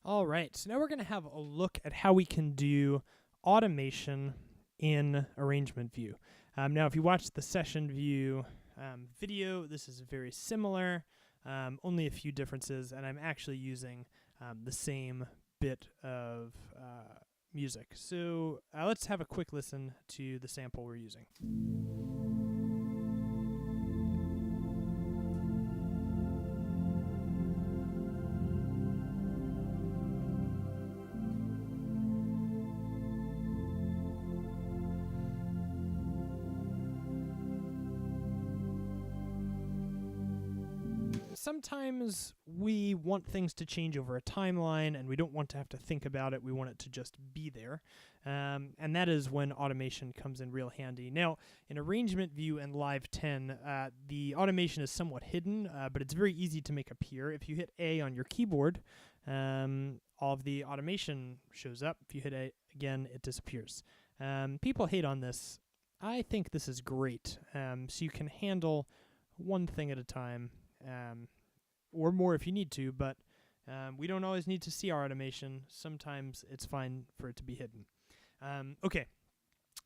All right, so now we're going to have a look at how we can do automation in Arrangement View. Now, if you watch the session view video, this is very similar, only a few differences, and I'm actually using the same bit of music. So let's have a quick listen to the sample we're using. Sometimes we want things to change over a timeline and we don't want to have to think about it. We want it to just be there. And that is when automation comes in real handy. Now, in Arrangement View and Live 10, the automation is somewhat hidden, but it's very easy to make appear. If you hit A on your keyboard, all of the automation shows up. If you hit A again, it disappears. People hate on this. I think this is great. So you can handle one thing at a time. Or more if you need to, but we don't always need to see our automation. Sometimes it's fine for it to be hidden. Okay,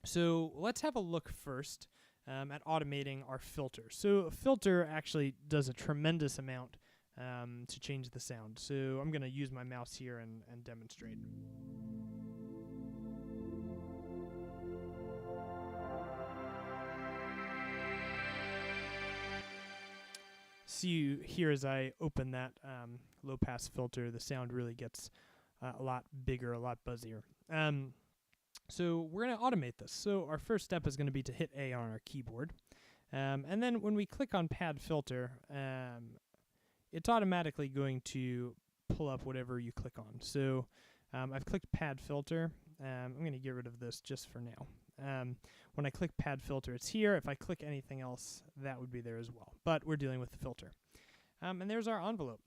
so let's have a look first at automating our filter. So a filter actually does a tremendous amount to change the sound. So I'm going to use my mouse here and demonstrate. So you hear as I open that low-pass filter, the sound really gets a lot bigger, a lot buzzier. So we're going to automate this. So our first step is going to be to hit A on our keyboard. And then when we click on Pad Filter, it's automatically going to pull up whatever you click on. So I've clicked Pad Filter. I'm going to get rid of this just for now. When I click Pad Filter, it's here. If I click anything else, that would be there as well. But we're dealing with the filter. And there's our envelope.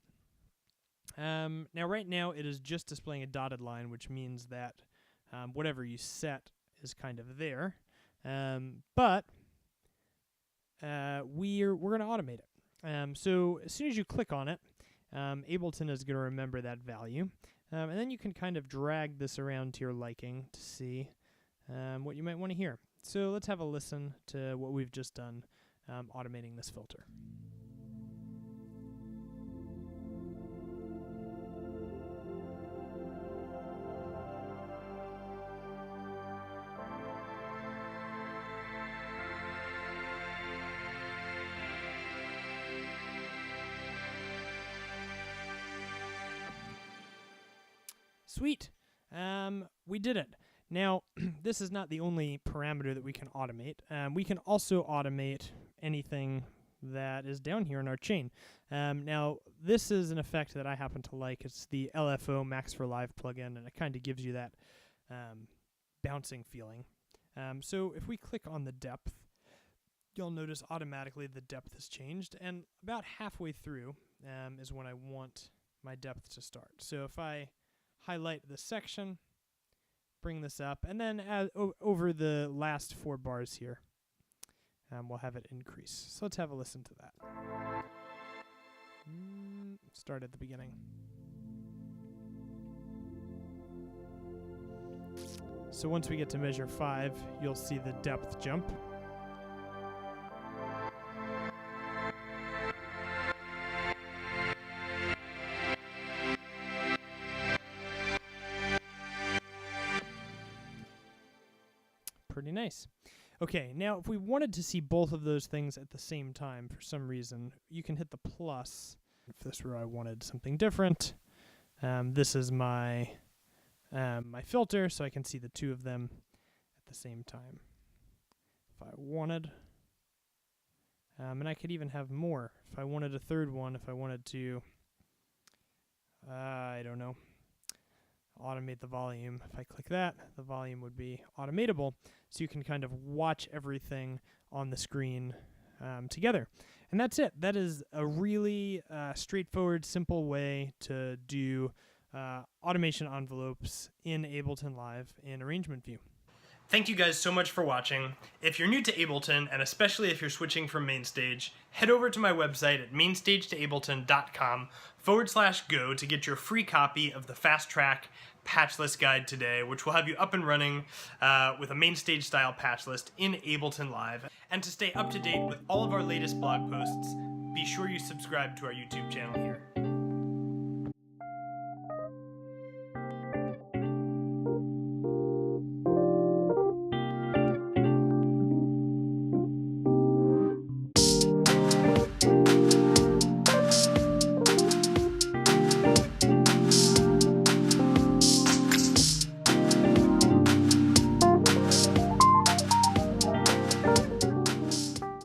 Now, right now, it is just displaying a dotted line, which means that whatever you set is kind of there. But we're going to automate it. So as soon as you click on it, Ableton is going to remember that value. And then you can kind of drag this around to your liking to see what you might want to hear. So let's have a listen to what we've just done automating this filter. Sweet. We did it. Now, this is not the only parameter that we can automate. We can also automate anything that is down here in our chain. Now, this is an effect that I happen to like. It's the LFO Max for Live plugin, and it kind of gives you that bouncing feeling. So if we click on the depth, you'll notice automatically the depth has changed. And about halfway through is when I want my depth to start. So if I highlight this section, bring this up, and then over the last 4 bars here, we'll have it increase. So let's have a listen to that. Start at the beginning. So once we get to measure 5, you'll see the depth jump. Pretty nice. Okay, now if we wanted to see both of those things at the same time for some reason, you can hit the plus. If this were I wanted something different, this is my my filter, so I can see the two of them at the same time. If I wanted, and I could even have more. If I wanted a third one, if I wanted to, I don't know, automate the volume. If I click that, the volume would be automatable. So you can kind of watch everything on the screen together. And that's it. That is a really straightforward, simple way to do automation envelopes in Ableton Live in Arrangement View. Thank you guys so much for watching. If you're new to Ableton, and especially if you're switching from MainStage, head over to my website at mainstagetoableton.com/go to get your free copy of the Fast Track patch list guide today, which will have you up and running with a MainStage style patch list in Ableton Live. And to stay up to date with all of our latest blog posts, be sure you subscribe to our YouTube channel here.